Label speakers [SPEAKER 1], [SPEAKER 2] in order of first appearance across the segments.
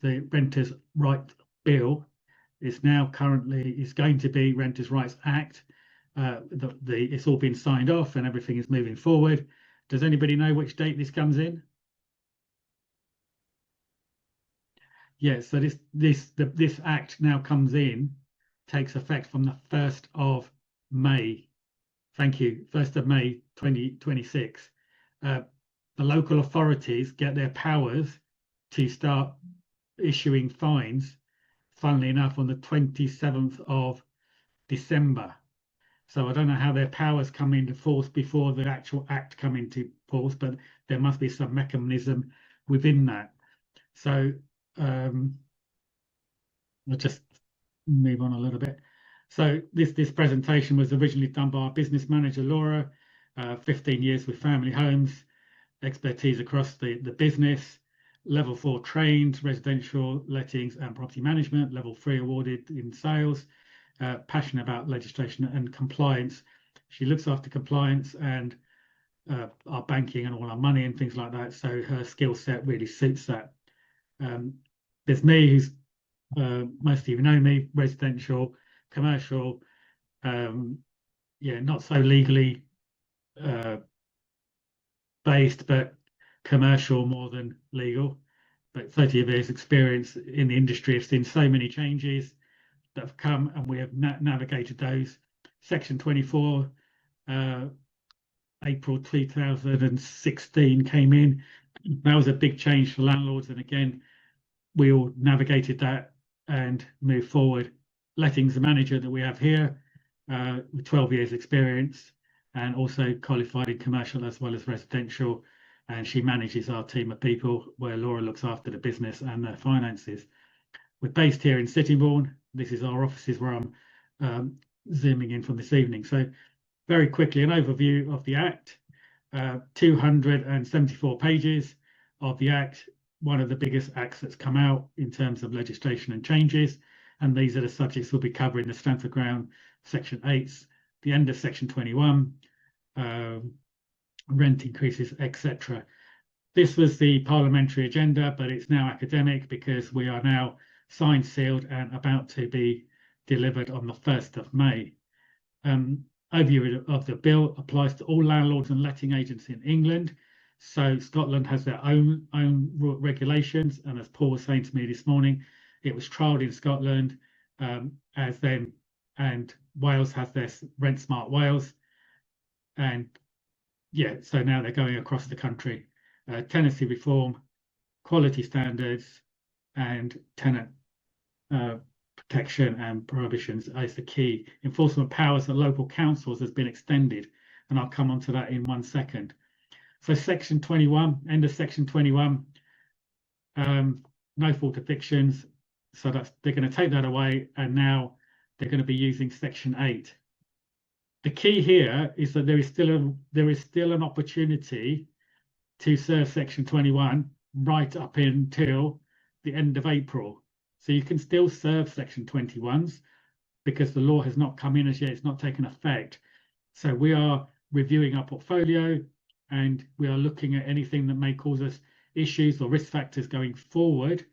[SPEAKER 1] the Renters' Right Bill. It's now currently, it's going to be Renters' Rights Act. It's all been signed off and everything is moving forward. Does anybody know which date this comes in? Yes, so this act now comes in, takes effect from the 1st of May. Thank you, 1st of May 2026. The local authorities get their powers to start issuing fines, funnily enough, on the 27th of December. So I don't know how their powers come into force before the actual act come into force, but there must be some mechanism within that. So I'll just move on a little bit. So this presentation was originally done by our business manager, Laura, 15 years with family homes, expertise across the business, level 4 trained, residential lettings and property management, level 3 awarded in sales, passionate about legislation and compliance. She looks after compliance and our banking and all our money and things like that. So her skill set really suits that. There's me, who's most of you know me, residential, commercial, not so legally based, but commercial more than legal. But 30 years experience in the industry. Have seen so many changes that have come, and we have navigated those. Section 24, April 2016 came in. That was a big change for landlords, and again, we all navigated that and moved forward. Lettings manager that we have here, with 12 years experience, and also qualified in commercial as well as residential, and she manages our team of people, where Laura looks after the business and the finances. We're based here in Sittingbourne. This is our offices where I'm zooming in from this evening. So very quickly, an overview of the Act. 274 pages of the Act, one of the biggest acts that's come out in terms of legislation and changes. And these are the subjects we'll be covering: the Stamp of Ground, Section 8, the end of Section 21, rent increases, etc. This was the parliamentary agenda, but it's now academic because we are now signed, sealed, and about to be delivered on the 1st of May. Overview of the bill applies to all landlords and letting agents in England. So Scotland has their own regulations, and as Paul was saying to me this morning, it was trialled in Scotland, and Wales has their Rent Smart Wales, and so now they're going across the country. Tenancy reform, quality standards, and tenant protection and prohibitions is the key. Enforcement powers of local councils has been extended, and I'll come on to that in 1 second. So Section 21, end of Section 21, no fault evictions. So they're going to take that away, and now they're going to be using Section 8. The key here is that there is still an opportunity to serve Section 21 right up until the end of April. So you can still serve Section 21s because the law has not come in as yet. It's not taken effect. So we are reviewing our portfolio, and we are looking at anything that may cause us issues or risk factors going forward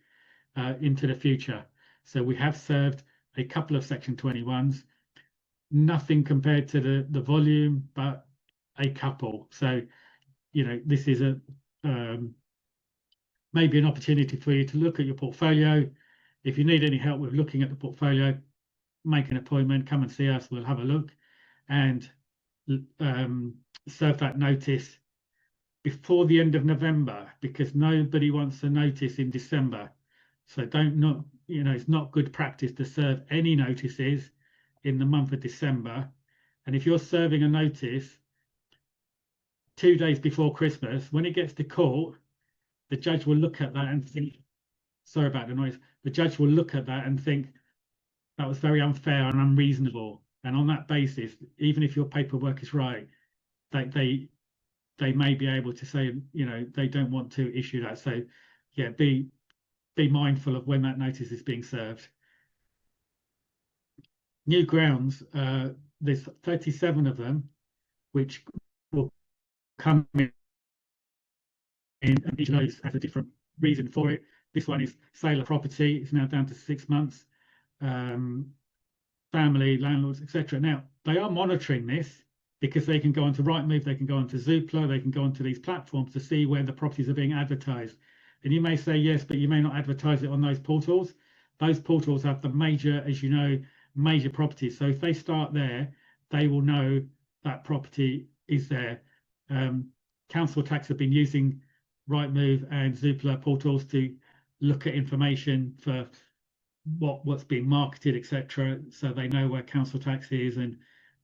[SPEAKER 1] into the future. So we have served a couple of Section 21s, nothing compared to the volume, but a couple. So, this is maybe an opportunity for you to look at your portfolio. If you need any help with looking at the portfolio, make an appointment, come and see us. We'll have a look and serve that notice before the end of November, because nobody wants a notice in December. So it's not good practice to serve any notices in the month of December. And if you're serving a notice 2 days before Christmas, when it gets to court, the judge will look at that and think, sorry about the noise, the judge will look at that and think that was very unfair and unreasonable. And on that basis, even if your paperwork is right, they may be able to say, they don't want to issue that. So be mindful of when that notice is being served. New grounds, there's 37 of them, which will come in, and each of those has a different reason for it. This one is sale of property. It's now down to 6 months. Family, landlords, etc. Now, they are monitoring this because they can go onto Rightmove, they can go onto Zoopla, they can go onto these platforms to see where the properties are being advertised. And you may say yes, but you may not advertise it on those portals. Those portals have the major, as you know, major properties. So if they start there, they will know that property is there. Council tax have been using Rightmove and Zoopla portals to look at information for what's being marketed, etc. So they know where council tax is and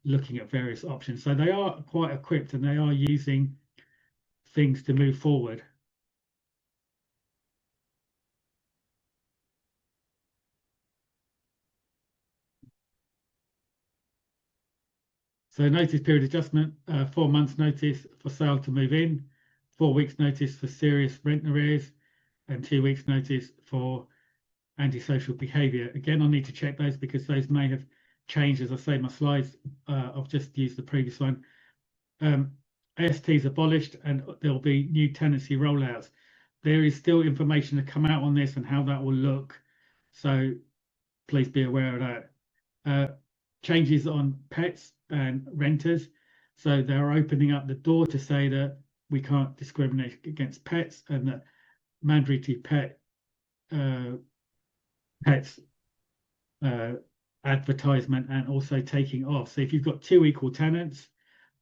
[SPEAKER 1] looking at various options. So they are quite equipped and they are using things to move forward. So notice period adjustment, 4 months notice for sale to move in, 4 weeks notice for serious rent arrears, and 2 weeks notice for antisocial behaviour. Again, I'll need to check those because those may have changed. As I say, my slides, I've just used the previous one. ASTs abolished and there'll be new tenancy rollouts. There is still information to come out on this and how that will look. So please be aware of that. Changes on pets and renters. So they're opening up the door to say that we can't discriminate against pets and that mandatory pets advertisement and also taking off. So if you've got 2 equal tenants,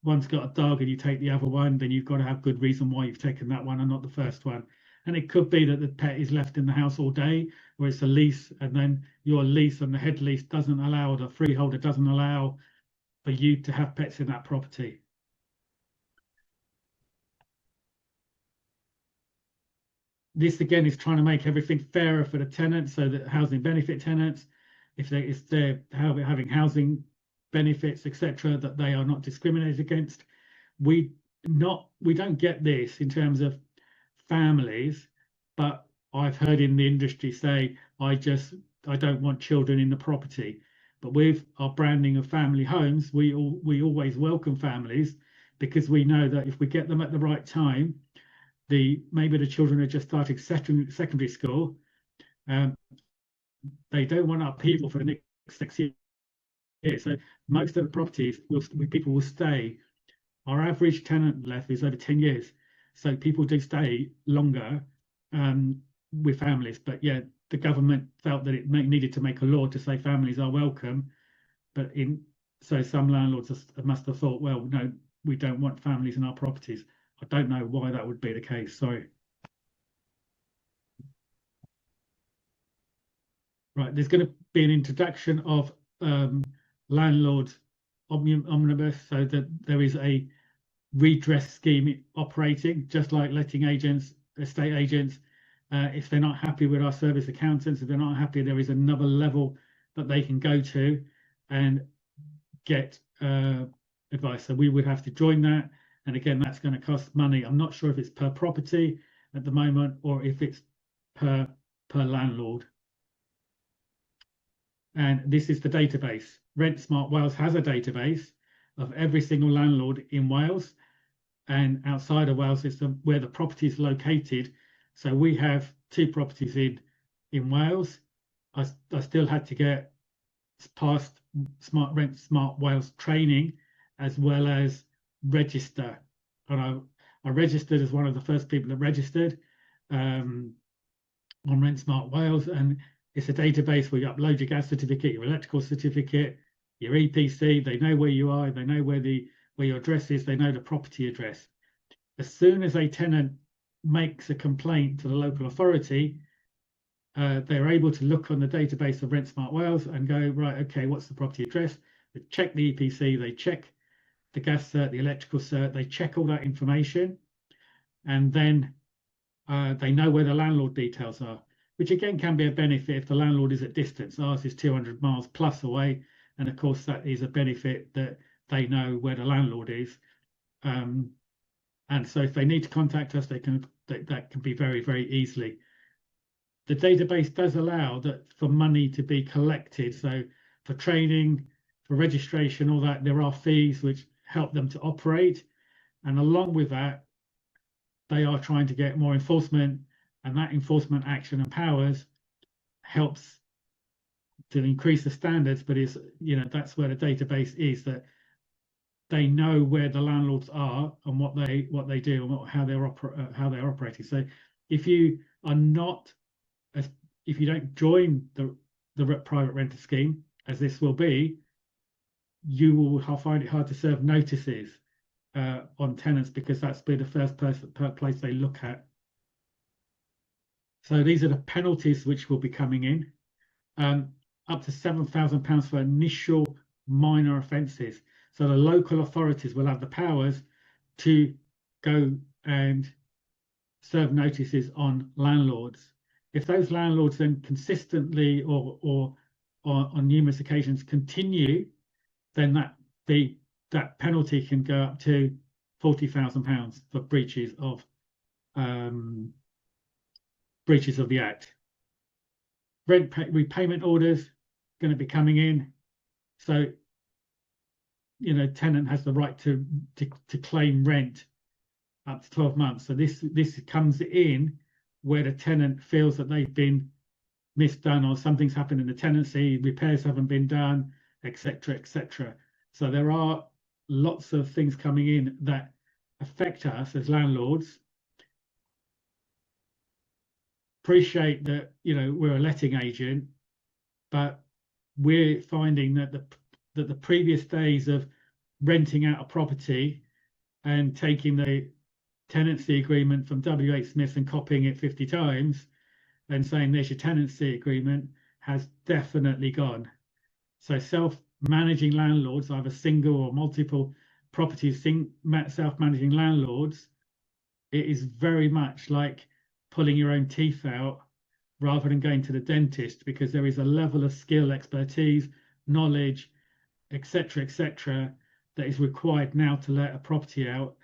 [SPEAKER 1] one's got a dog and you take the other one, then you've got to have good reason why you've taken that one and not the first one. And it could be that the pet is left in the house all day, or it's a lease, and then your lease and the head lease doesn't allow, the freeholder doesn't allow for you to have pets in that property. This again is trying to make everything fairer for the tenants, so that housing benefit tenants, if they're having housing benefits, etc., that they are not discriminated against. We don't get this in terms of families, but I've heard in the industry say, I don't want children in the property. But with our branding of family homes, we always welcome families because we know that if we get them at the right time, maybe the children are just starting secondary school, they don't want upheaval for the next 6 years. So most of the properties people will stay. Our average tenant left is over 10 years. So people do stay longer with families. But yeah, the government felt that it needed to make a law to say families are welcome. But so some landlords must have thought, well, no, we don't want families in our properties. I don't know why that would be the case. Sorry. Right, there's going to be an introduction of landlord omnibus, so that there is a redress scheme operating, just like letting agents, estate agents. If they're not happy with our service accountants, if they're not happy, there is another level that they can go to and get advice. So we would have to join that. And again, that's going to cost money. I'm not sure if it's per property at the moment or if it's per landlord. And this is the database. Rent Smart Wales has a database of every single landlord in Wales and outside of Wales is where the property is located. So we have 2 properties in Wales. I still had to get past Rent Smart Wales training as well as register. And I registered as one of the first people that registered on Rent Smart Wales, and it's a database where you upload your gas certificate, your electrical certificate, your EPC. They know where you are. They know where your address is. They know the property address. As soon as a tenant makes a complaint to the local authority, they're able to look on the database of Rent Smart Wales and go, right, okay, what's the property address? They check the EPC. They check the gas cert, the electrical cert. They check all that information, and then they know where the landlord details are, which again can be a benefit if the landlord is at distance. Ours is 200 miles plus away, and of course that is a benefit that they know where the landlord is. And so if they need to contact us, that can be very, very easily. The database does allow that for money to be collected. So for training, for registration, all that, there are fees which help them to operate. And along with that, they are trying to get more enforcement and that enforcement action and powers helps to increase the standards, but is, that's where the database is, that they know where the landlords are and what they do and how they're operating. So if you are not, if you don't join the private renter scheme, as this will be, you will find it hard to serve notices on tenants, because that's been the first place they look at. So these are the penalties which will be coming in, up to £7,000 for initial minor offences. So the local authorities will have the powers to go and serve notices on landlords. If those landlords then consistently or on numerous occasions continue, then that penalty can go up to £40,000 for breaches of the Act. Rent repayment orders going to be coming in, so tenant has the right to claim rent up to 12 months. So this comes in where the tenant feels that they've been misdone, or something's happened in the tenancy, repairs haven't been done, etc., etc. So there are lots of things coming in that affect us as landlords. Appreciate that we're a letting agent, but we're finding that the previous days of renting out a property and taking the tenancy agreement from WH Smith and copying it 50 times and saying there's your tenancy agreement has definitely gone. So self-managing landlords, either single or multiple properties, self-managing landlords, it is very much like pulling your own teeth out rather than going to the dentist, because there is a level of skill, expertise, knowledge, etc., etc., that is required now to let a property out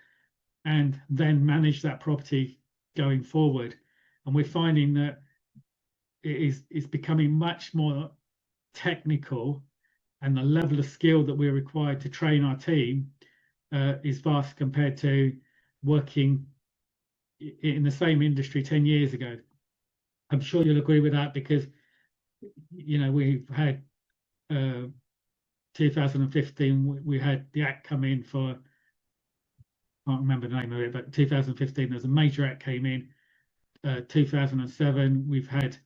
[SPEAKER 1] and then manage that property going forward. And we're finding that it's becoming much more technical, and the level of skill that we're required to train our team is vast compared to working in the same industry 10 years ago. I'm sure you'll agree with that, because we've had 2015, we had the Act come in for, I can't remember the name of it, but 2015 there's a major Act came in. 2007 we've had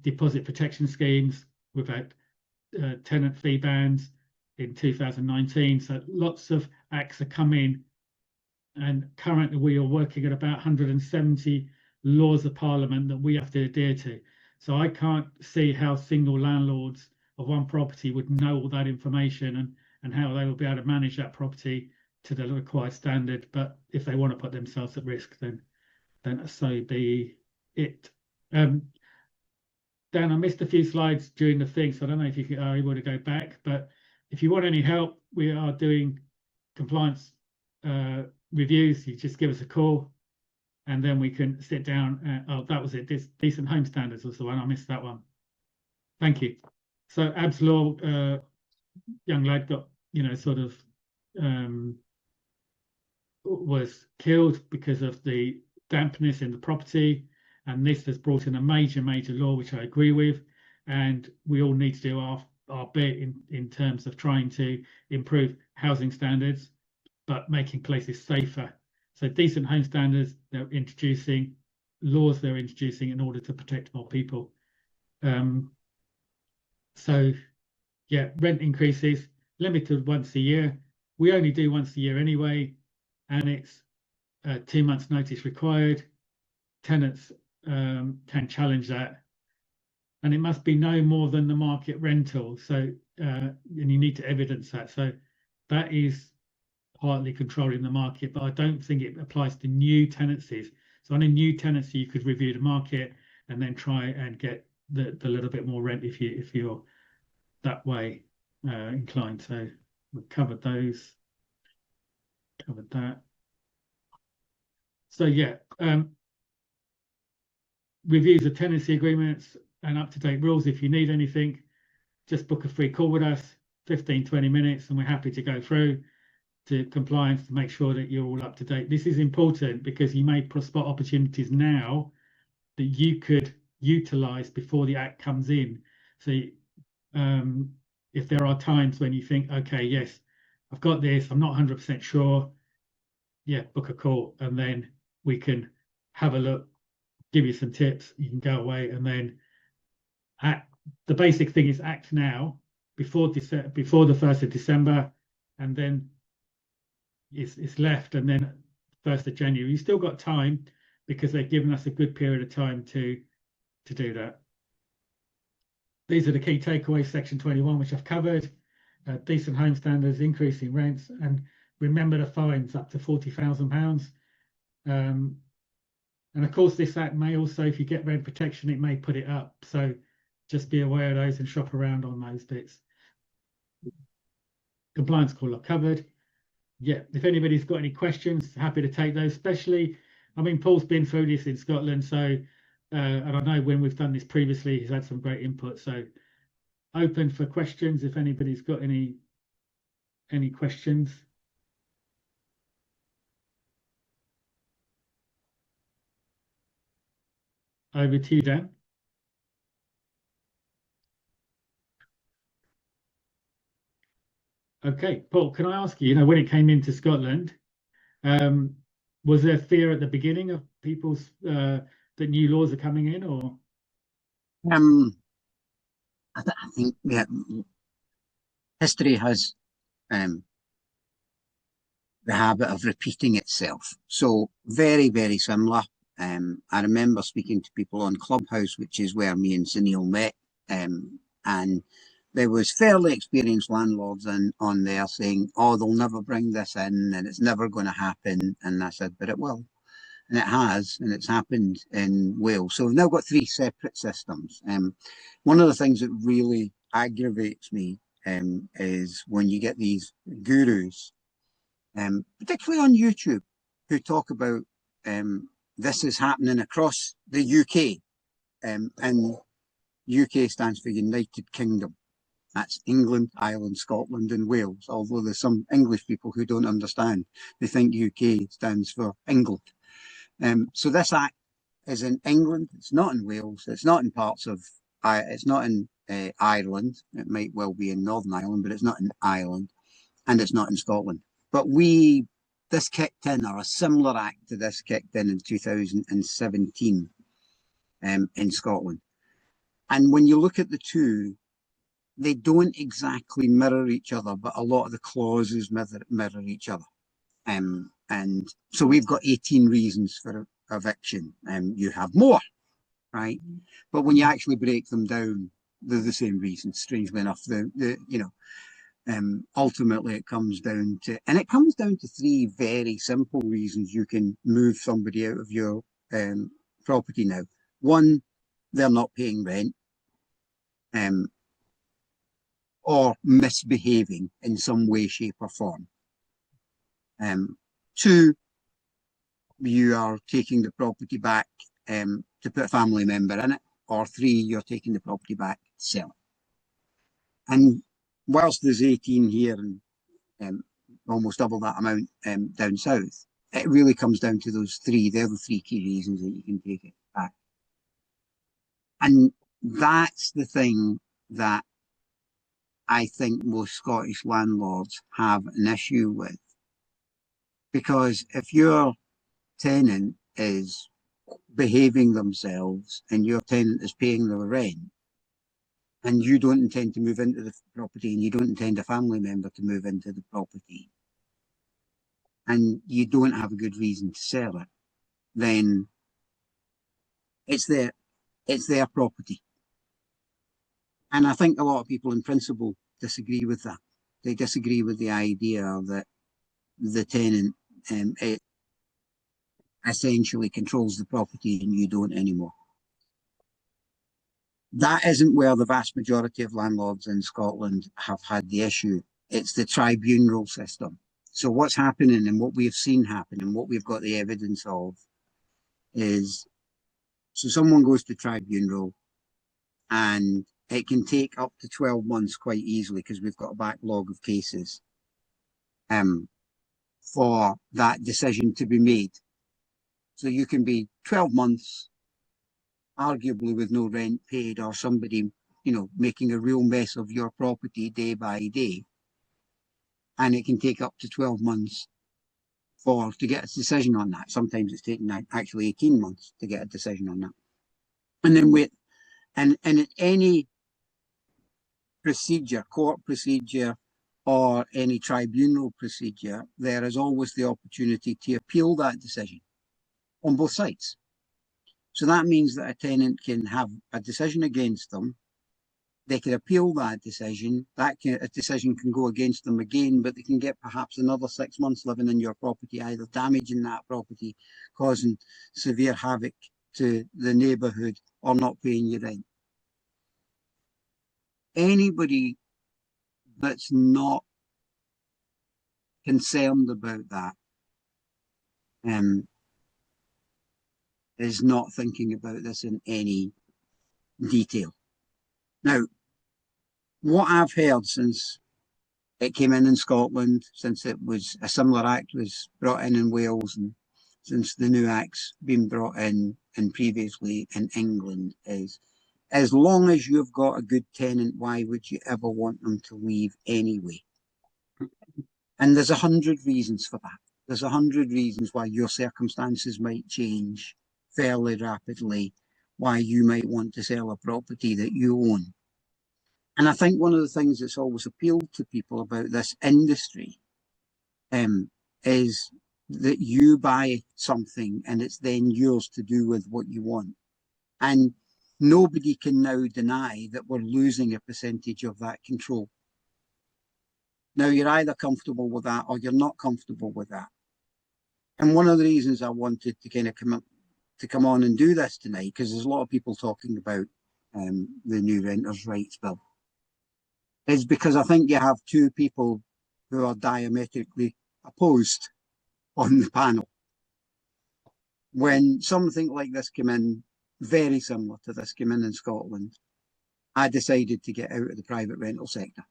[SPEAKER 1] deposit protection schemes, we've had tenant fee bans in 2019. So lots of acts are coming, and currently we are working at about 170 laws of Parliament that we have to adhere to. So I can't see how single landlords of one property would know all that information and how they will be able to manage that property to the required standard. But if they want to put themselves at risk, then so be it. Dan, I missed a few slides during the thing, so I don't know if you are able to go back, but if you want any help, we are doing compliance reviews. You just give us a call, and then we can sit down. Oh, that was it. Decent home standards was the one. I missed that one. Thank you. So Ab's Law, young lad got, sort of was killed because of the dampness in the property. And this has brought in a major law, which I agree with. And we all need to do our bit in terms of trying to improve housing standards, but making places safer. So decent home standards, they're introducing, laws they're introducing in order to protect more people. So yeah, rent increases, limited once a year. We only do once a year anyway, and it's 2 months notice required. Tenants can challenge that, and it must be no more than the market rental. So and you need to evidence that. So that is partly controlling the market, but I don't think it applies to new tenancies. So on a new tenancy, you could review the market and then try and get the little bit more rent if you're that way inclined. So we've covered those, covered that. So yeah, reviews of tenancy agreements and up-to-date rules. If you need anything, just book a free call with us, 15-20 minutes, and we're happy to go through. to compliance to make sure that you're all up to date. This is important because you may spot opportunities now that you could utilize before the act comes in. So if there are times when you think, okay, yes, I've got this, I'm not 100% sure, yeah, book a call, and then we can have a look, give you some tips, you can go away, and then the basic thing is act now before the 1st of December, and then it's left, and then 1st of January. You still got time because they've given us a good period of time to do that. These are the key takeaways, section 21, which I've covered. Decent home standards, increasing rents, and remember the fines up to £40,000. And of course, this act may also, if you get rent protection, it may put it up. So just be aware of those and shop around on those bits. Compliance call I've covered. Yeah, if anybody's got any questions, happy to take those, especially, I mean, Paul's been through this in Scotland, so, and I know when we've done this previously, he's had some great input, so open for questions if anybody's got any questions. Over to you, Dan. Okay, Paul, can I ask you, when it came into Scotland, was there fear at the beginning of people's that new laws are coming in, or?
[SPEAKER 2] I think history has the habit of repeating itself. So very, very similar. I remember speaking to people on Clubhouse, which is where me and Sunil met, and there was fairly experienced landlords on there saying, oh, they'll never bring this in and it's never going to happen. And I said, but it will. And it has, and it's happened in Wales. So we've now got 3 separate systems. One of the things that really aggravates me is when you get these gurus, particularly on YouTube, who talk about this is happening across the UK. And UK stands for United Kingdom. That's England, Ireland, Scotland, and Wales. Although there's some English people who don't understand. They think UK stands for England. So this act is in England. It's not in Wales. It's not in parts of. It's not in Ireland. It might well be in Northern Ireland, but it's not in Ireland, and it's not in Scotland. But this kicked in, or a similar act to this kicked in 2017 in Scotland. And when you look at the two, they don't exactly mirror each other, but a lot of the clauses mirror each other. And so we've got 18 reasons for eviction, and you have more, right? But when you actually break them down, they're the same reasons. Strangely enough, ultimately it comes down to 3 very simple reasons you can move somebody out of your property now. 1, they're not paying rent, or misbehaving in some way, shape, or form. 2, you are taking the property back to put a family member in it, or 3, you're taking the property back to sell it. And whilst there's 18 here and almost double that amount down south, it really comes down to those 3. They're the 3 key reasons that you can take it back. And that's the thing that I think most Scottish landlords have an issue with. Because if your tenant is behaving themselves and your tenant is paying their rent, and you don't intend to move into the property, and you don't intend a family member to move into the property, and you don't have a good reason to sell it, then it's their property. And I think a lot of people in principle disagree with that. They disagree with the idea that the tenant it essentially controls the property and you don't anymore. That isn't where the vast majority of landlords in Scotland have had the issue. It's the tribunal system. So what's happening, and what we've seen happen, and what we've got the evidence of, is so someone goes to tribunal, and it can take up to 12 months quite easily because we've got a backlog of cases. for that decision to be made. So you can be 12 months, arguably with no rent paid, or somebody, making a real mess of your property day by day. And it can take up to 12 months to get a decision on that. Sometimes it's taken actually 18 months to get a decision on that. And then and in any procedure, court procedure, or any tribunal procedure, there is always the opportunity to appeal that decision on both sides. So that means that a tenant can have a decision against them. They can appeal that decision. A decision can go against them again, but they can get perhaps another 6 months living in your property, either damaging that property, causing severe havoc to the neighbourhood, or not paying you rent. Anybody that's not concerned about that is not thinking about this in any detail. Now, what I've heard since it came in Scotland, since a similar act was brought in Wales, and since the new act's been brought in and previously in England, is as long as you've got a good tenant, why would you ever want them to leave anyway? And there's 100 reasons for that. There's 100 reasons why your circumstances might change fairly rapidly, why you might want to sell a property that you own. And I think one of the things that's always appealed to people about this industry is that you buy something and it's then yours to do with what you want. And nobody can now deny that we're losing a percentage of that control. Now, you're either comfortable with that or you're not comfortable with that. And one of the reasons I wanted to kind of come on and do this tonight, because there's a lot of people talking about the new renters' rights bill, is because I think you have two people who are diametrically opposed on the panel. When something like this came in, very similar to this came in Scotland, I decided to get out of the private rental sector.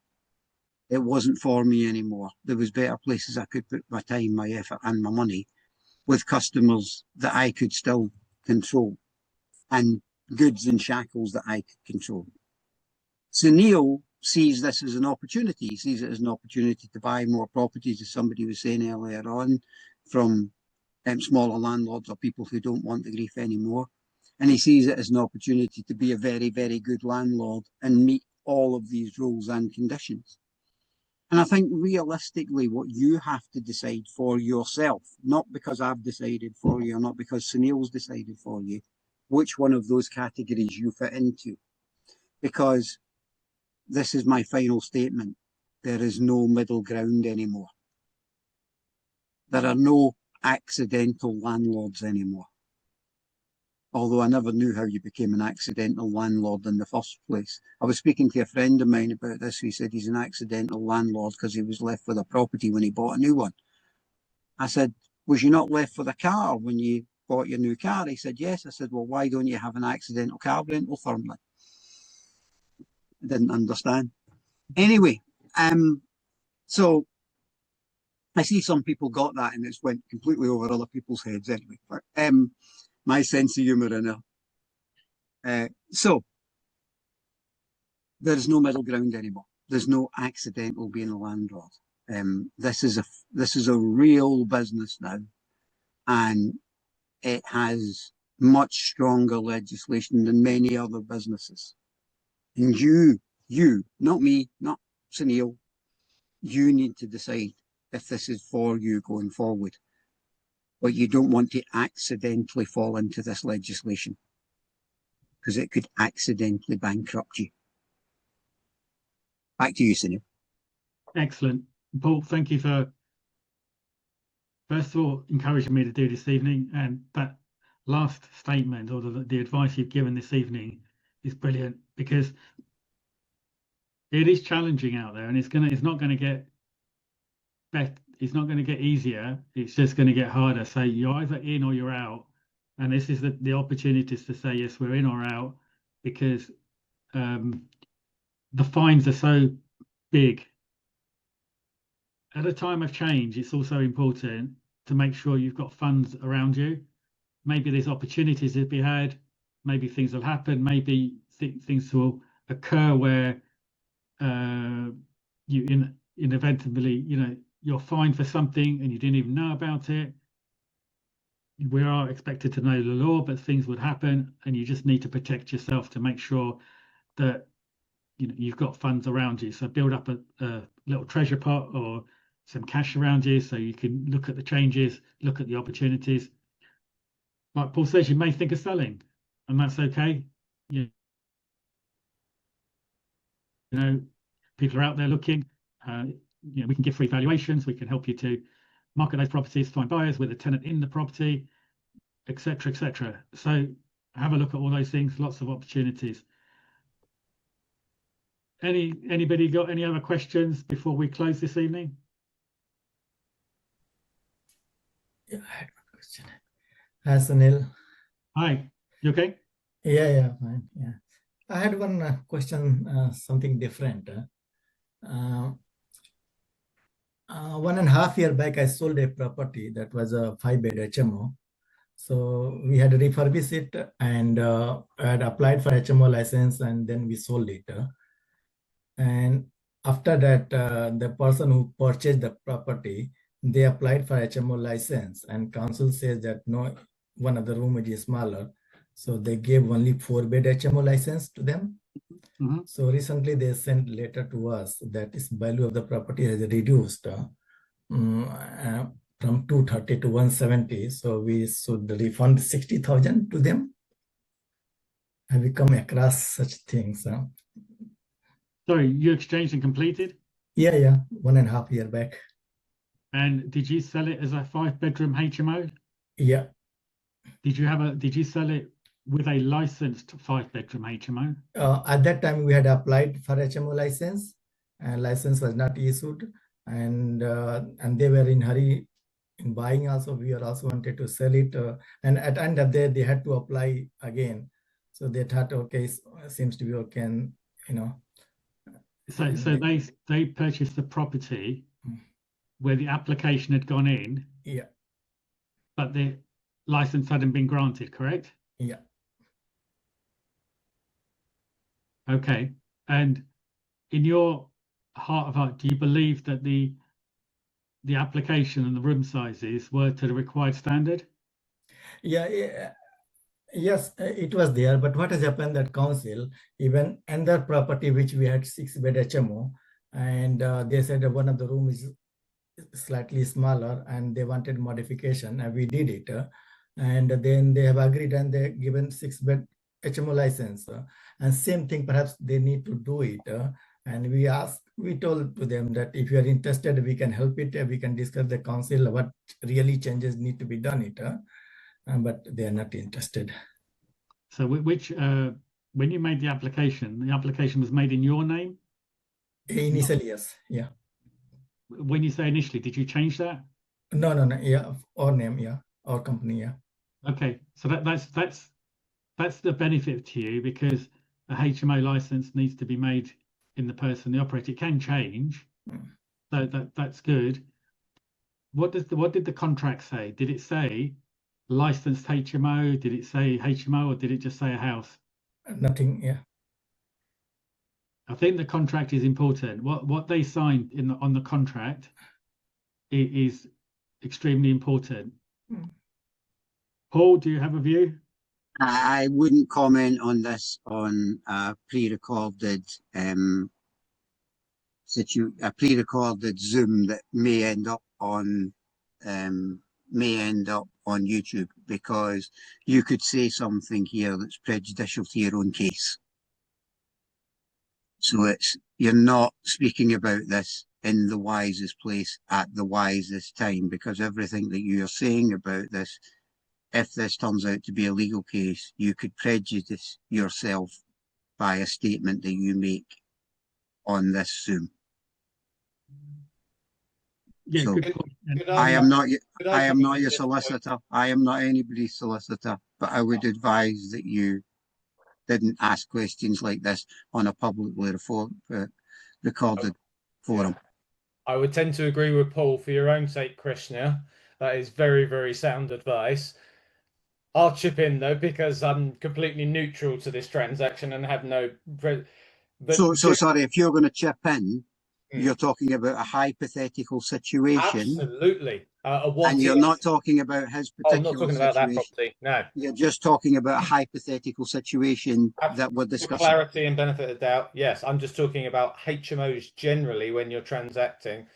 [SPEAKER 2] It wasn't for me anymore. There was better places I could put my time, my effort and my money, with customers that I could still control, and goods and shackles that I could control. Sunil sees this as an opportunity. He sees it as an opportunity to buy more properties, as somebody was saying earlier on, from smaller landlords or people who don't want the grief anymore. And he sees it as an opportunity to be a very, very good landlord and meet all of these rules and conditions. And I think realistically what you have to decide for yourself, not because I've decided for you or not because Sunil's decided for you, which one of those categories you fit into. Because this is my final statement. There is no middle ground anymore. There are no accidental landlords anymore. Although I never knew how you became an accidental landlord in the first place. I was speaking to a friend of mine about this who said he's an accidental landlord because he was left with a property when he bought a new one. I said, was you not left with a car when you bought your new car? He said, yes. I said, well, why don't you have an accidental car rental firm then? I didn't understand. Anyway, so I see some people got that and it's went completely over other people's heads anyway. But, my sense of humour in it. So there's no middle ground anymore. There's no accidental being a landlord. This is a real business now, and it has much stronger legislation than many other businesses. And you, not me, not Sunil, you need to decide if this is for you going forward. But you don't want to accidentally fall into this legislation because it could accidentally bankrupt you. Back to you, Sunil.
[SPEAKER 1] Excellent. Paul, thank you for, first of all, encouraging me to do this evening. And that last statement, or the advice you've given this evening, is brilliant, because it is challenging out there, and it's not going to get better. It's not going to get easier. It's just going to get harder. So you're either in or you're out. And this is the opportunities to say, yes, we're in or out, because the fines are so big at a time of change, it's also important to make sure you've got funds around you. Maybe there's opportunities to be had. Maybe things will happen. Maybe things will occur where you inevitably, you're fined for something and you didn't even know about it. We are expected to know the law, but things would happen, and you just need to protect yourself to make sure that you've got funds around you. So build up a little treasure pot or some cash around you so you can look at the changes, look at the opportunities. Like Paul says, you may think of selling, and that's okay. People are out there looking. We can give free valuations. We can help you to market those properties, find buyers with a tenant in the property, etc., etc. So have a look at all those things. Lots of opportunities. Anybody got any other questions before we close this evening?
[SPEAKER 3] Yeah, I had one question. Hi, Sunil.
[SPEAKER 1] Hi, you okay?
[SPEAKER 3] Yeah, fine. Yeah, I had one question, something different. 1.5 years back, I sold a property that was a 5-bed HMO. So we had to refurbish it, and I had applied for HMO license, and then we sold it. And after that, the person who purchased the property, they applied for HMO license, and council says that no, one of the room is smaller. So they gave only 4-bed HMO license to them.
[SPEAKER 1] Mm-hmm.
[SPEAKER 3] So recently they sent letter to us that this value of the property has reduced from 230 to 170. So we should refund 60,000 to them. Have we come across such things?
[SPEAKER 1] Sorry, you exchanged and completed?
[SPEAKER 3] Yeah, 1.5 years back.
[SPEAKER 1] And did you sell it as a 5-bedroom HMO?
[SPEAKER 3] Yeah.
[SPEAKER 1] Did you sell it with a licensed 5-bedroom HMO?
[SPEAKER 3] At that time, we had applied for HMO license, and license was not issued, and they were in hurry in buying. Also, we also wanted to sell it, and at the end of the day, they had to apply again. So they thought, okay, seems to be okay, and
[SPEAKER 1] So they purchased the property where the application had gone in.
[SPEAKER 3] Yeah.
[SPEAKER 1] But the license hadn't been granted, correct?
[SPEAKER 3] Yeah.
[SPEAKER 1] Okay. And in your heart of heart, do you believe that the application and the room sizes were to the required standard?
[SPEAKER 3] Yeah. Yes, it was there. But what has happened that council, even another property which we had 6-bed HMO, and they said that one of the room is slightly smaller and they wanted modification, and we did it. And then they have agreed and they given 6-bed HMO license. And same thing, perhaps they need to do it. And we told to them that if you are interested, we can help it. We can discuss the council what really changes need to be done it. But they are not interested.
[SPEAKER 1] So when you made the application was made in your name?
[SPEAKER 3] Initially, yes. Yeah.
[SPEAKER 1] When you say initially, did you change that?
[SPEAKER 3] No. Yeah, our name, yeah, our company, yeah. Okay,
[SPEAKER 1] so that's the benefit to you, because a HMO license needs to be made in the person, the operator. It can change, so that's good. What did the contract say? Did it say licensed HMO? Did it say HMO, or did it just say a house?
[SPEAKER 3] Nothing, yeah.
[SPEAKER 1] I think the contract is important. What they signed on the contract is extremely important. Paul, do you have a view?
[SPEAKER 2] I wouldn't comment on this on a pre-recorded Zoom that may end up on YouTube, because you could say something here that's prejudicial to your own case. So you're not speaking about this in the wisest place at the wisest time, because everything that you are saying about this, if this turns out to be a legal case, you could prejudice yourself by a statement that you make on this Zoom.
[SPEAKER 1] Yeah,
[SPEAKER 2] so
[SPEAKER 1] good point.
[SPEAKER 2] I am not your solicitor. I am not anybody's solicitor, but I would advise that you didn't ask questions like this on a publicly recorded forum.
[SPEAKER 4] I would tend to agree with Paul. For your own sake, Krishna, that is very, very sound advice. I'll chip in though, because I'm completely neutral to this transaction and have no. But
[SPEAKER 2] So sorry, if you're going to chip in,
[SPEAKER 4] Mm.
[SPEAKER 2] you're talking about a hypothetical situation,
[SPEAKER 4] Absolutely,
[SPEAKER 2] and you're not talking about his
[SPEAKER 4] Oh, I'm not
[SPEAKER 2] particular
[SPEAKER 4] talking about that
[SPEAKER 2] situation.
[SPEAKER 4] property. No,
[SPEAKER 2] You're just talking about a hypothetical situation that we're
[SPEAKER 4] for
[SPEAKER 2] discussing.
[SPEAKER 4] clarity and benefit of doubt. Yes, I'm just talking about HMOs generally when you're transacting.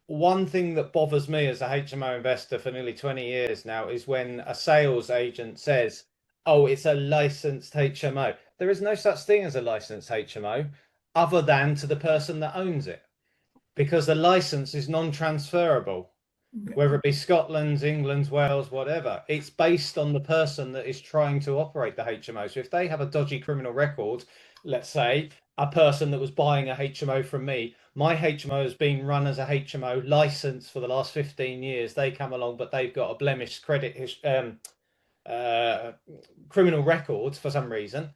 [SPEAKER 4] One thing that bothers me as a HMO investor for nearly 20 years now is when a sales agent says, oh, it's a licensed HMO. There is no such thing as a licensed HMO other than to the person that owns it, because the license is non-transferable, whether it be Scotland's, England's, Wales, whatever. It's based on the person that is trying to operate the HMO. So if they have a dodgy criminal record, let's say a person that was buying a HMO from me, my HMO has been run as a HMO license for the last 15 years. They come along, but they've got a blemished criminal records for some reason.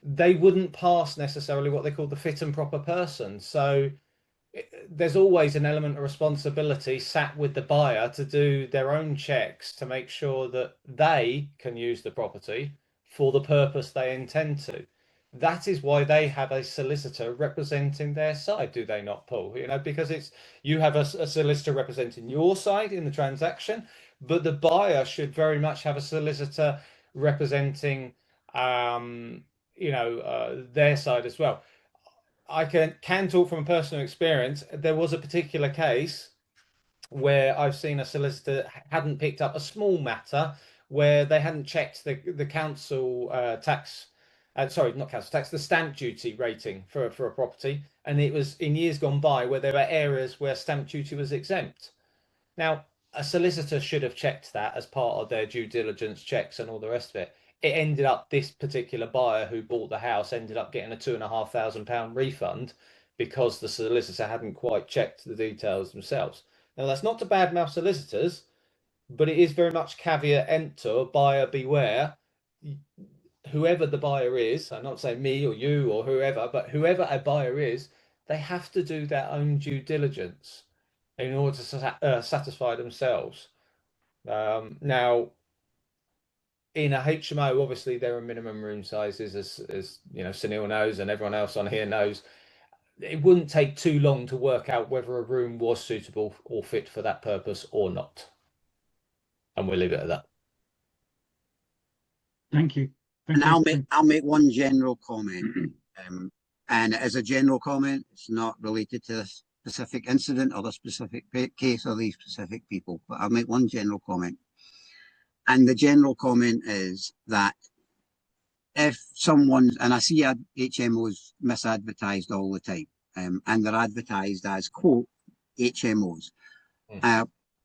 [SPEAKER 4] They wouldn't pass necessarily what they call the fit and proper person. So there's always an element of responsibility sat with the buyer to do their own checks to make sure that they can use the property for the purpose they intend to. That is why they have a solicitor representing their side, do they not, Paul? You know, because it's you have a solicitor representing your side in the transaction, but the buyer should very much have a solicitor representing, their side as well. I can talk from personal experience. There was a particular case where I've seen a solicitor hadn't picked up a small matter where they hadn't checked the council tax, sorry, not council tax, the stamp duty rating for a property, and it was in years gone by where there were areas where stamp duty was exempt. Now, a solicitor should have checked that as part of their due diligence checks and all the rest of it. It ended up this particular buyer who bought the house ended up getting a £2,500 refund because the solicitor hadn't quite checked the details themselves. Now, that's not to badmouth solicitors, but it is very much caveat emptor, buyer beware. Whoever the buyer is, I'm not saying me or you or whoever, but whoever a buyer is, they have to do their own due diligence in order to satisfy themselves. Now, in a HMO, obviously there are minimum room sizes, as you know, Sunil knows, and everyone else on here knows. It wouldn't take too long to work out whether a room was suitable or fit for that purpose or not. And we'll leave it at that.
[SPEAKER 1] Thank you.
[SPEAKER 2] And I'll make one general comment. And as a general comment, it's not related to this specific incident or the specific case or these specific people, but I'll make one general comment. And the general comment is that if someone's, and I see HMOs misadvertised all the time, and they're advertised as, quote, HMOs.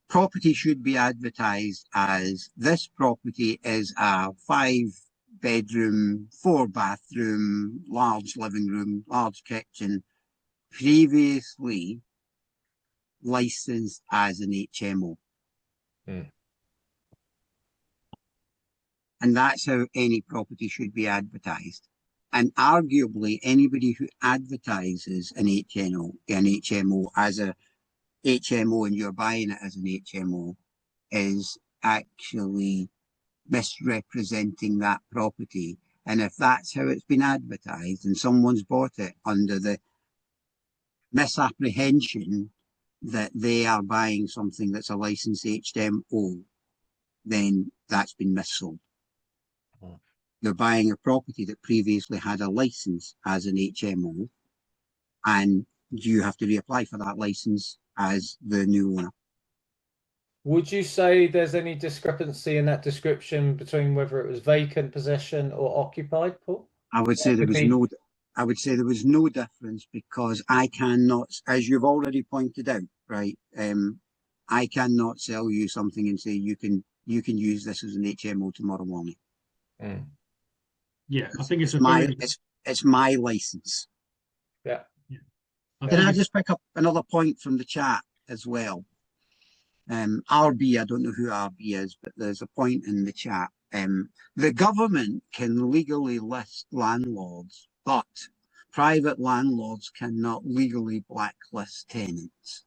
[SPEAKER 2] Property should be advertised as, this property is a 5-bedroom, 4-bathroom, large living room, large kitchen, previously licensed as an HMO. And that's how any property should be advertised. And arguably, anybody who advertises an HMO as a HMO and you're buying it as an HMO is actually misrepresenting that property. And if that's how it's been advertised and someone's bought it under the misapprehension that they are buying something that's a licensed HMO, then that's been missold. They're buying a property that previously had a license as an HMO, and you have to reapply for that license as the new owner.
[SPEAKER 4] Would you say there's any discrepancy in that description between whether it was vacant possession or occupied, Paul?
[SPEAKER 2] I would say there was no difference, because I cannot, as you've already pointed out, right? I cannot sell you something and say you can use this as an HMO tomorrow morning.
[SPEAKER 1] Yeah, I think it's
[SPEAKER 2] my license.
[SPEAKER 4] Yeah.
[SPEAKER 2] Can I just pick up another point from the chat as well? RB, I don't know who RB is, but there's a point in the chat. The government can legally list landlords, but private landlords cannot legally blacklist tenants.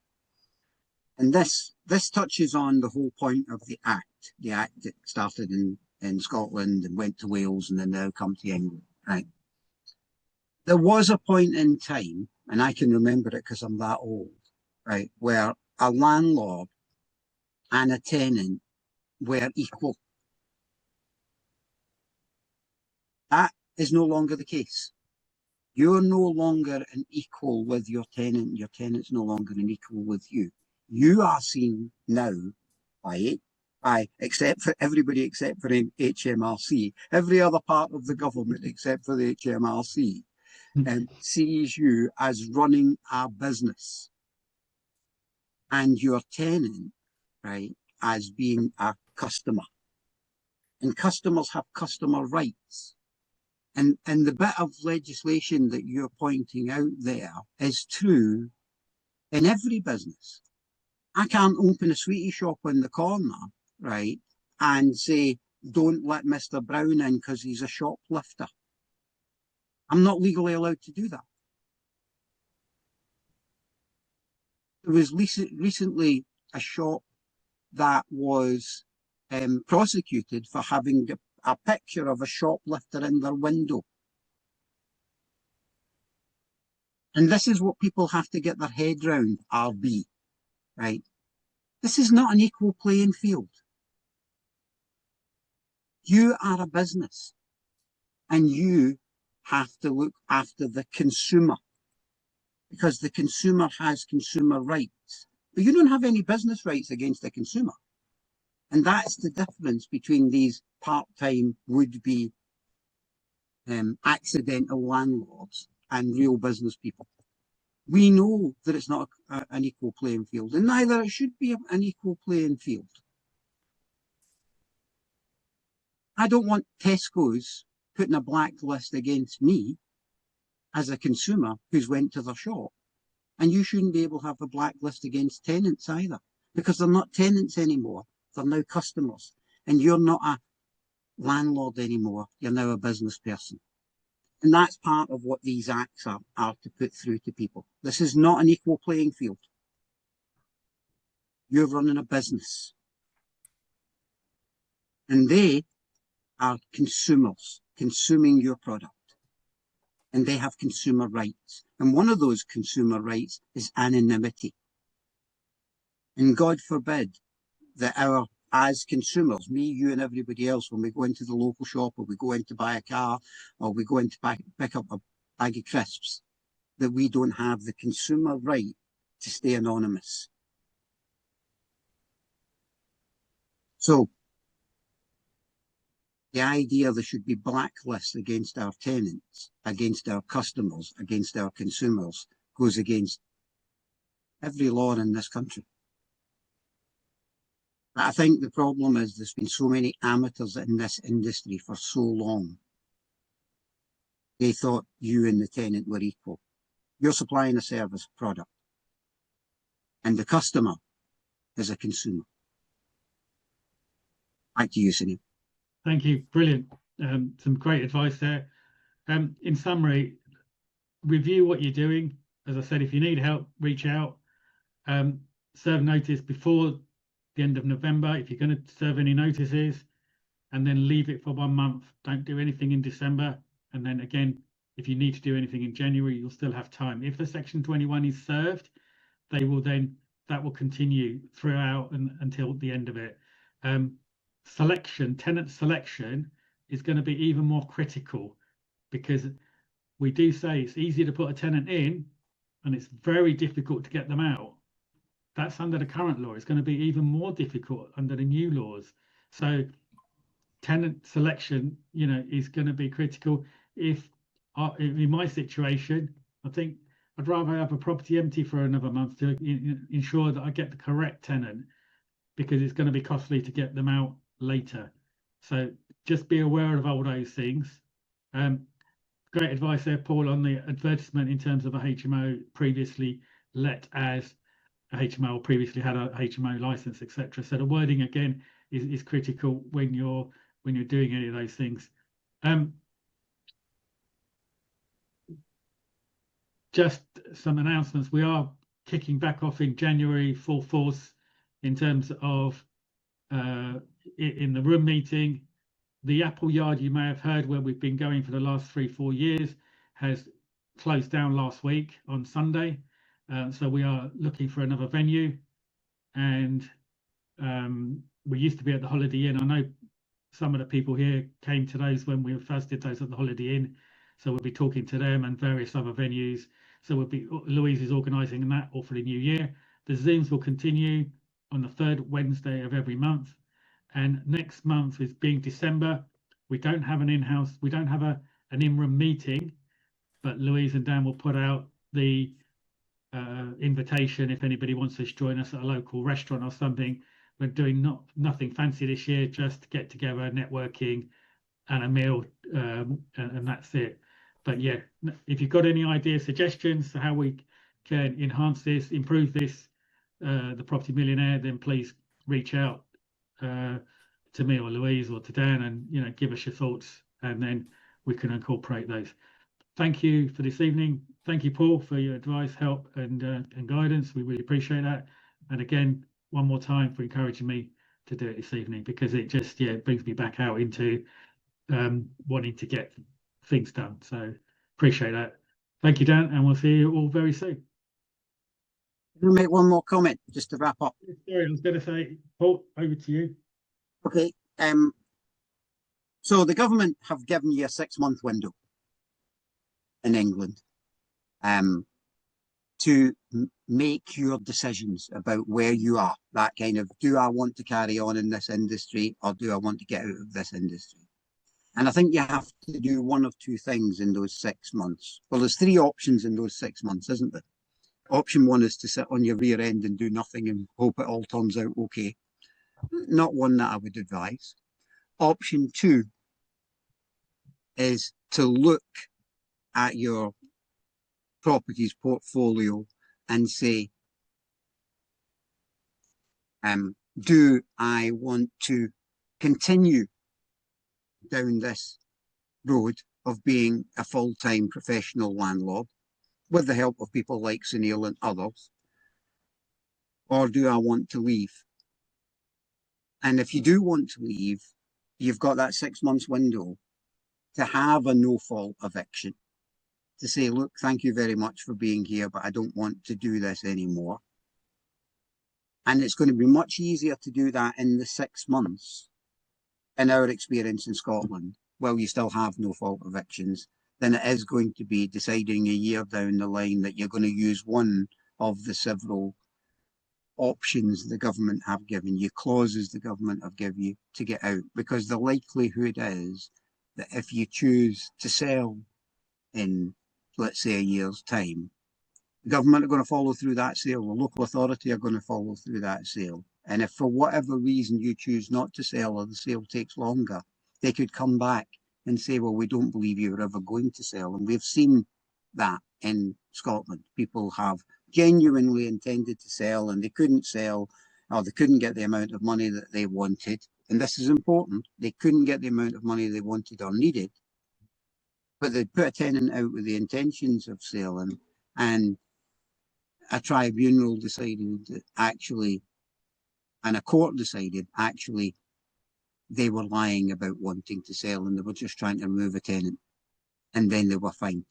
[SPEAKER 2] And this touches on the whole point of the Act that started in Scotland and went to Wales and then now come to England, right? There was a point in time, and I can remember it because I'm that old, right, where a landlord and a tenant were equal. That is no longer the case. You're no longer an equal with your tenant. Your tenant's no longer an equal with you. You are seen now by except for everybody except for HMRC, every other part of the government except for the HMRC, sees you as running a business, and your tenant, right, as being a customer. And customers have customer rights. And the bit of legislation that you're pointing out there is true in every business. I can't open a sweetie shop on the corner, right, and say, don't let Mr. Brown in because he's a shoplifter. I'm not legally allowed to do that. There was recently a shop that was prosecuted for having a picture of a shoplifter in their window. And this is what people have to get their head round, RB, right? This is not an equal playing field. You are a business and you have to look after the consumer because the consumer has consumer rights, but you don't have any business rights against the consumer. And that's the difference between these part-time would-be accidental landlords and real business people. We know that it's not an equal playing field, and neither it should be an equal playing field. I don't want Tesco's putting a blacklist against me as a consumer who's went to their shop. And you shouldn't be able to have a blacklist against tenants either, because they're not tenants anymore. They're now customers. And you're not a landlord anymore. You're now a business person. And that's part of what these acts are to put through to people. This is not an equal playing field. You're running a business. And they are consumers, consuming your product. And they have consumer rights. And one of those consumer rights is anonymity. And God forbid that as consumers, me, you, and everybody else, when we go into the local shop or we go in to buy a car or we go in to pick up a bag of crisps, that we don't have the consumer right to stay anonymous. So the idea there should be blacklists against our tenants, against our customers, against our consumers, goes against every law in this country. But I think the problem is there's been so many amateurs in this industry for so long. They thought you and the tenant were equal. You're supplying a service product, and the customer is a consumer. Back to you, Sunil.
[SPEAKER 1] Thank you. Brilliant. Some great advice there. In summary, review what you're doing. As I said, if you need help, reach out. Serve notice before the end of November if you're going to serve any notices, and then leave it for 1 month. Don't do anything in December. And then again, if you need to do anything in January, you'll still have time. If the Section 21 is served, that will continue throughout until the end of it. Tenant selection is going to be even more critical, because we do say it's easy to put a tenant in and it's very difficult to get them out. That's under the current law. It's going to be even more difficult under the new laws. So tenant selection, is going to be critical. If in my situation, I think I'd rather have a property empty for another month to ensure that I get the correct tenant, because it's going to be costly to get them out later. So just be aware of all those things. Great advice there, Paul, on the advertisement in terms of a HMO previously let as a HMO, or previously had a HMO license, etc. So the wording again is critical when you're doing any of those things. just some announcements. We are kicking back off in January full force in terms of in the room meeting. The Apple Yard, you may have heard, where we've been going for the last 3-4 years, has closed down last week on Sunday. So we are looking for another venue. And we used to be at the Holiday Inn. I know some of the people here came to those when we first did those at the Holiday Inn. So we'll be talking to them and various other venues. So Louise is organising that all for the new year. The Zooms will continue on the 3rd Wednesday of every month. And next month is being December. We don't have an in-house, we don't have an in-room meeting, but Louise and Dan will put out the invitation if anybody wants to join us at a local restaurant or something. We're doing nothing fancy this year, just get together, networking and a meal, and that's it. But yeah, if you've got any ideas, suggestions for how we can enhance this, improve this, the Property Millionaire, then please reach out to me or Louise or to Dan, and give us your thoughts, and then we can incorporate those. Thank you for this evening. Thank you, Paul, for your advice, help, and guidance. We really appreciate that. And again, one more time for encouraging me to do it this evening, because it just it brings me back out into wanting to get things done. So appreciate that. Thank you, Dan, and we'll see you all very soon.
[SPEAKER 2] I'll make one more comment just to wrap up.
[SPEAKER 1] Sorry, I was going to say, Paul, over to you.
[SPEAKER 2] Okay. So the government have given you a 6-month window in England to make your decisions about where you are. That kind of, do I want to carry on in this industry, or do I want to get out of this industry? And I think you have to do one of two things in those 6 months. Well, there's 3 options in those 6 months, isn't there? Option 1 is to sit on your rear end and do nothing and hope it all turns out okay. Not one that I would advise. Option 2 is to look at your properties portfolio and say, do I want to continue down this road of being a full-time professional landlord with the help of people like Sunil and others, or do I want to leave? And if you do want to leave, you've got that 6 months window to have a no-fault eviction, to say, look, thank you very much for being here, but I don't want to do this anymore. And it's going to be much easier to do that in the 6 months, in our experience in Scotland, while you still have no-fault evictions, than it is going to be deciding a year down the line that you're going to use one of the several options the government have given you, clauses the government have given you to get out. Because the likelihood is that if you choose to sell in, let's say, a year's time, the government are going to follow through that sale, the local authority are going to follow through that sale. And if for whatever reason you choose not to sell, or the sale takes longer, they could come back and say, well, we don't believe you were ever going to sell. And we've seen that in Scotland. People have genuinely intended to sell and they couldn't sell, or they couldn't get the amount of money that they wanted. And this is important. They couldn't get the amount of money they wanted or needed, but they put a tenant out with the intentions of selling, and a tribunal decided that actually, and a court decided actually they were lying about wanting to sell and they were just trying to remove a tenant, and then they were fined.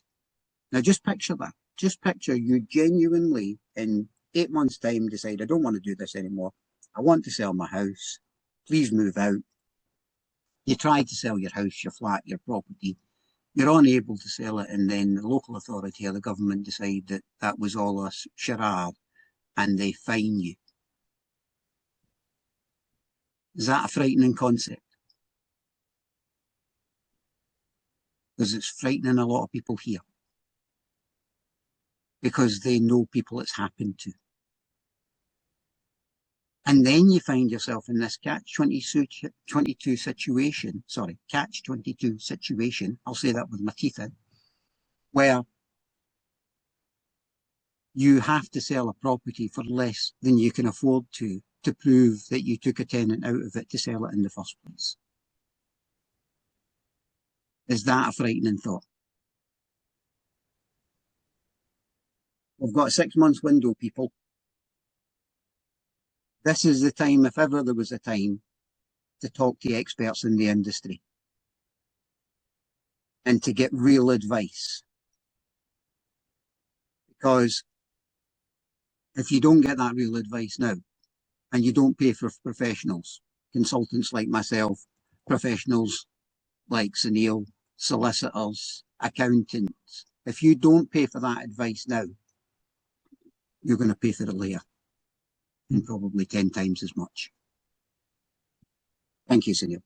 [SPEAKER 2] Now just picture that. Just picture you genuinely in 8 months' time decide, I don't want to do this anymore. I want to sell my house. Please move out. You try to sell your house, your flat, your property. You're unable to sell it, and then the local authority or the government decide that that was all a charade and they fine you. Is that a frightening concept? Because it's frightening a lot of people here, because they know people it's happened to. And then you find yourself in this catch-22 situation, catch-22 situation, I'll say that with my teeth in, where you have to sell a property for less than you can afford to prove that you took a tenant out of it to sell it in the first place. Is that a frightening thought? We've got a 6 months window, people. This is the time, if ever there was a time, to talk to experts in the industry and to get real advice. Because if you don't get that real advice now, and you don't pay for professionals, consultants like myself, professionals like Sunil, solicitors, accountants, if you don't pay for that advice now, you're going to pay for it later, and probably 10 times as much. Thank you, Sunil.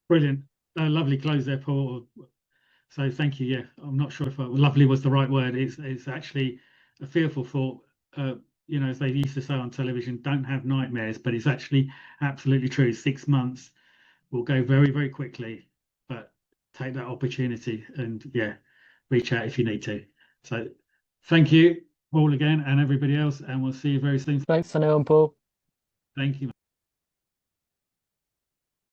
[SPEAKER 1] Brilliant. Lovely close there, Paul. So thank you. Yeah, I'm not sure if lovely was the right word. It's actually a fearful thought. You know, as they used to say on television, don't have nightmares, but it's actually absolutely true. 6 months will go very, very quickly, but take that opportunity and yeah, reach out if you need to. So thank you, Paul, again, and everybody else, and we'll see you very soon.
[SPEAKER 5] Thanks, Sunil and Paul.
[SPEAKER 1] Thank you.